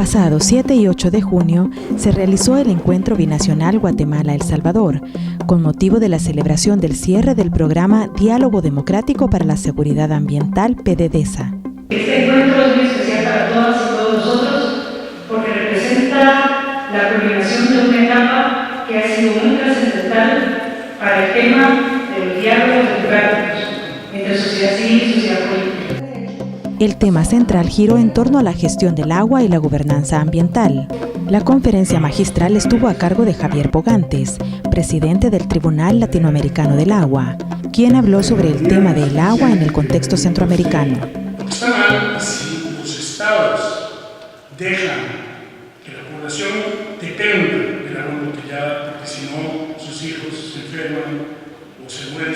pasado 7 y 8 de junio se realizó el encuentro binacional Guatemala-El Salvador, con motivo de la celebración del cierre del programa Diálogo Democrático para la Seguridad Ambiental PDVSA. Este encuentro es muy especial para todas y todos nosotros porque representa la culminación de una etapa que ha sido muy trascendental para el tema de los diálogos democráticos entre sociedad civil y sociedad política. El tema central giró en torno a la gestión del agua y la gobernanza ambiental. La conferencia magistral estuvo a cargo de Javier Bogantes, presidente del Tribunal Latinoamericano del Agua, quien habló sobre el tema del agua en el contexto centroamericano. Está mal si los estados dejan que la población dependa del agua embotellada, porque si no sus hijos se enferman o se mueren.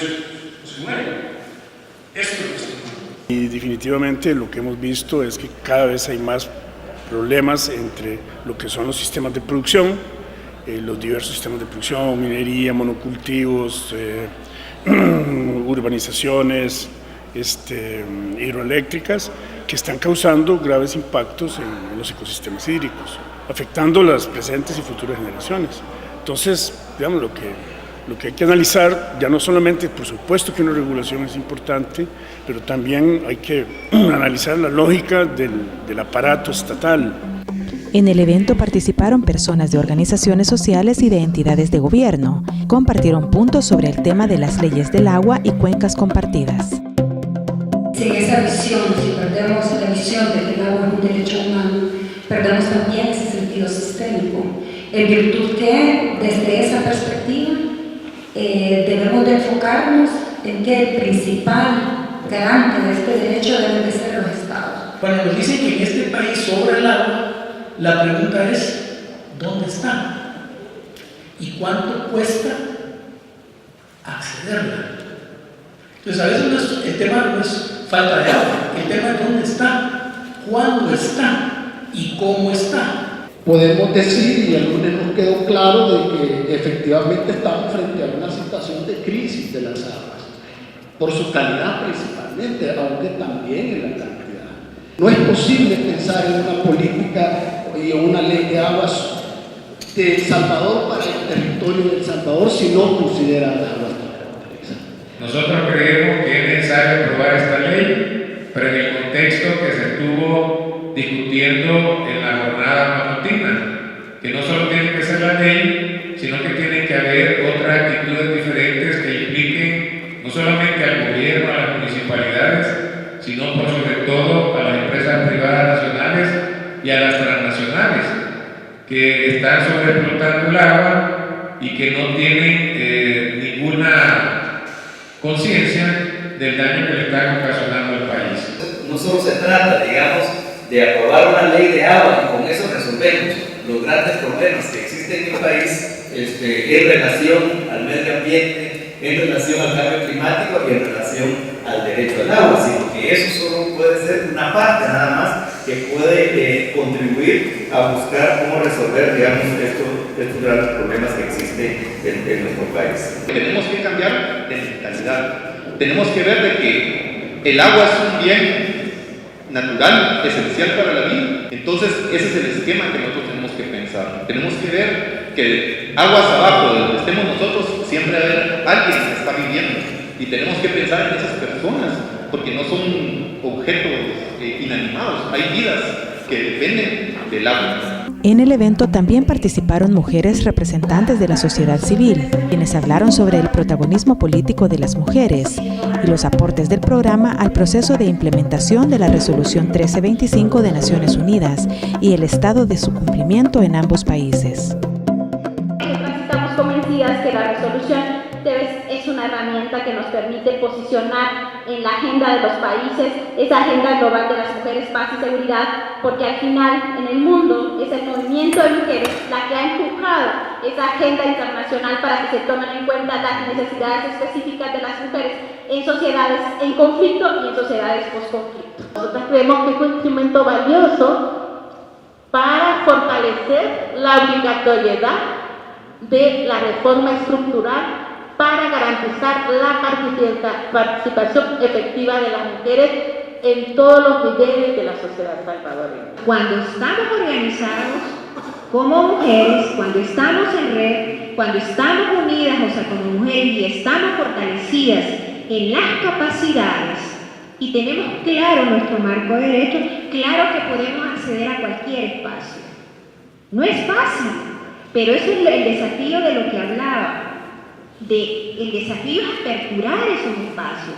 Esto es lo que está mal. Y definitivamente lo que hemos visto es que cada vez hay más problemas entre lo que son los sistemas de producción, los diversos sistemas de producción, minería, monocultivos, urbanizaciones, hidroeléctricas, que están causando graves impactos en los ecosistemas hídricos, afectando las presentes y futuras generaciones. Entonces, digamos, lo que hay que analizar, ya no solamente, por supuesto que una regulación es importante, pero también hay que analizar la lógica del aparato estatal. En el evento participaron personas de organizaciones sociales y de entidades de gobierno. Compartieron puntos sobre el tema de las leyes del agua y cuencas compartidas. Si en esa visión, si perdemos la visión de que el agua es un derecho humano, perdemos también ese sentido sistémico, en virtud que desde esa perspectiva debemos de enfocarnos en que el principal garante de este derecho deben de ser los estados. Cuando nos dicen que en este país sobra el agua, la pregunta es, ¿dónde está? ¿Y cuánto cuesta accederla? Entonces a veces el tema no es falta de agua, el tema es dónde está, cuándo está y cómo está. Podemos decir, y al lunes nos quedó claro, de que efectivamente estamos frente a una situación de crisis de las aguas, por su calidad principalmente, aunque también en la cantidad. No es posible pensar en una política y en una ley de aguas de El Salvador para el territorio de El Salvador si no considera las aguas características. Nosotros creemos que es necesario aprobar esta ley, pero en el contexto que se estuvo discutiendo en la jornada matutina, que no solo tiene que ser la ley, sino que tiene que haber otras actitudes diferentes que impliquen no solamente al gobierno, a las municipalidades, sino por sobre todo a las empresas privadas nacionales y a las transnacionales, que están sobreexplotando el agua y que no tienen ninguna conciencia del daño que le están ocasionando al país. No solo se trata, digamos, de aprobar una ley de agua y con eso resolvemos los grandes problemas que existen en el país en relación al medio ambiente, en relación al cambio climático y en relación al derecho al agua, sino que eso solo puede ser una parte nada más que puede contribuir a buscar cómo resolver, digamos, estos grandes problemas que existen en nuestro país. Tenemos que cambiar de mentalidad, tenemos que ver de que el agua es un bien natural, esencial para la vida. Entonces ese es el esquema que nosotros tenemos que pensar. Tenemos que ver que aguas abajo de donde estemos nosotros siempre va a haber alguien que está viviendo y tenemos que pensar en esas personas porque no son objetos inanimados, hay vidas que dependen del agua. En el evento también participaron mujeres representantes de la sociedad civil, quienes hablaron sobre el protagonismo político de las mujeres y los aportes del programa al proceso de implementación de la Resolución 1325 de Naciones Unidas y el estado de su cumplimiento en ambos países. Estamos convencidas que la resolución es una herramienta que nos permite posicionar en la agenda de los países esa agenda global de las mujeres, paz y seguridad, porque al final en el mundo es el movimiento de mujeres la que ha empujado esa agenda internacional para que se tomen en cuenta las necesidades específicas de las mujeres en sociedades en conflicto y en sociedades post-conflicto. Nosotros creemos que es un instrumento valioso para fortalecer la obligatoriedad de la reforma estructural para garantizar la participación efectiva de las mujeres en todos los niveles de la sociedad salvadoreña. Cuando estamos organizados como mujeres, cuando estamos en red, cuando estamos unidas, o sea, como mujeres, y estamos fortalecidas en las capacidades y tenemos claro nuestro marco de derechos, claro que podemos acceder a cualquier espacio. No es fácil, pero eso es el desafío de lo que hablaba, el desafío es aperturar esos espacios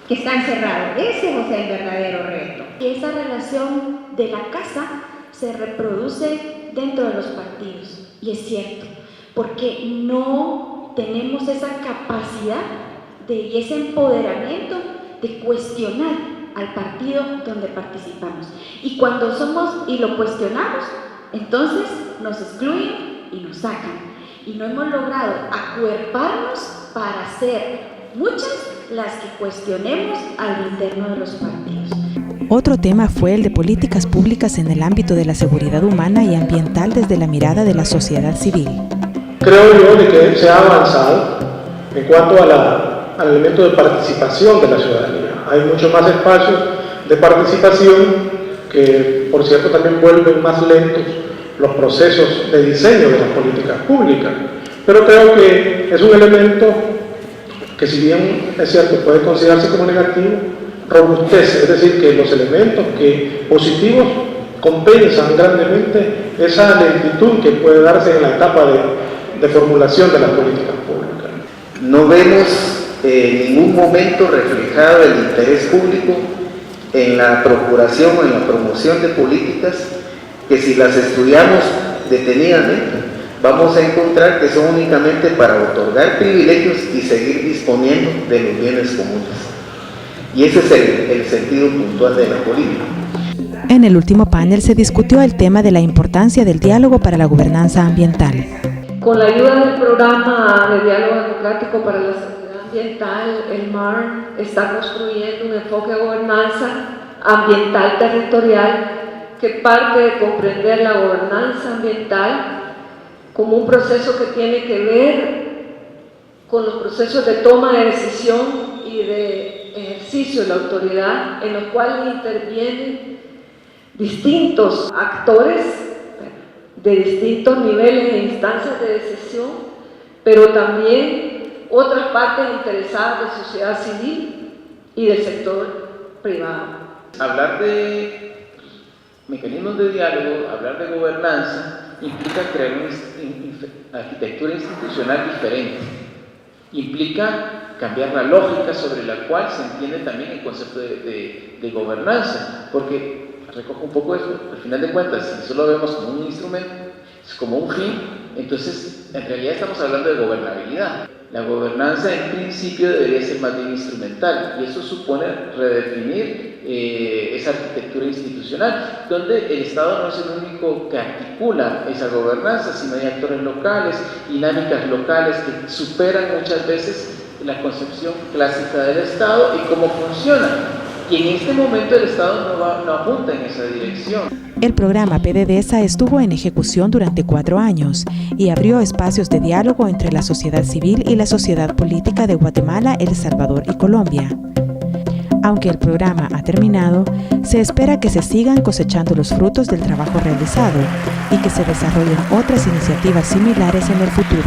que están cerrados. Ese es el verdadero reto. Esa relación de la casa se reproduce dentro de los partidos, y es cierto, porque no tenemos esa capacidad y ese empoderamiento de cuestionar al partido donde participamos. Y cuando somos y lo cuestionamos, entonces nos excluyen y nos sacan. Y no hemos logrado acuerparnos para ser muchas las que cuestionemos al interno de los partidos. Otro tema fue el de políticas públicas en el ámbito de la seguridad humana y ambiental desde la mirada de la sociedad civil. Creo yo de que se ha avanzado en cuanto al elemento de participación de la ciudadanía. Hay muchos más espacios de participación que, por cierto, también vuelven más lentos los procesos de diseño de las políticas públicas. Pero creo que es un elemento que, si bien es cierto, puede considerarse como negativo, robustece, es decir, que los elementos positivos compensan grandemente esa lentitud que puede darse en la etapa de formulación de las políticas públicas. No vemos en ningún momento reflejado el interés público en la procuración o en la promoción de políticas que, si las estudiamos detenidamente, vamos a encontrar que son únicamente para otorgar privilegios y seguir disponiendo de los bienes comunes. Y ese es el sentido puntual de la política. En el último panel se discutió el tema de la importancia del diálogo para la gobernanza ambiental. Con la ayuda del programa de diálogo democrático para la seguridad ambiental, el MAR está construyendo un enfoque de gobernanza ambiental territorial que parte de comprender la gobernanza ambiental como un proceso que tiene que ver con los procesos de toma de decisión y de ejercicio de la autoridad, en los cuales intervienen distintos actores de distintos niveles e instancias de decisión, pero también otras partes interesadas de sociedad civil y del sector privado. Hablar de mecanismos de diálogo, hablar de gobernanza, implica crear una arquitectura institucional diferente. Implica cambiar la lógica sobre la cual se entiende también el concepto de gobernanza, porque recojo un poco eso, al final de cuentas, si solo vemos como un instrumento, como un fin, entonces en realidad estamos hablando de gobernabilidad. La gobernanza en principio debería ser más bien instrumental, y eso supone redefinir esa arquitectura institucional, donde el Estado no es el único que articula esa gobernanza, sino hay actores locales, dinámicas locales que superan muchas veces la concepción clásica del Estado y cómo funciona. Y en este momento el Estado no apunta en esa dirección. El programa PDVSA estuvo en ejecución durante 4 años y abrió espacios de diálogo entre la sociedad civil y la sociedad política de Guatemala, El Salvador y Colombia. Aunque el programa ha terminado, se espera que se sigan cosechando los frutos del trabajo realizado y que se desarrollen otras iniciativas similares en el futuro.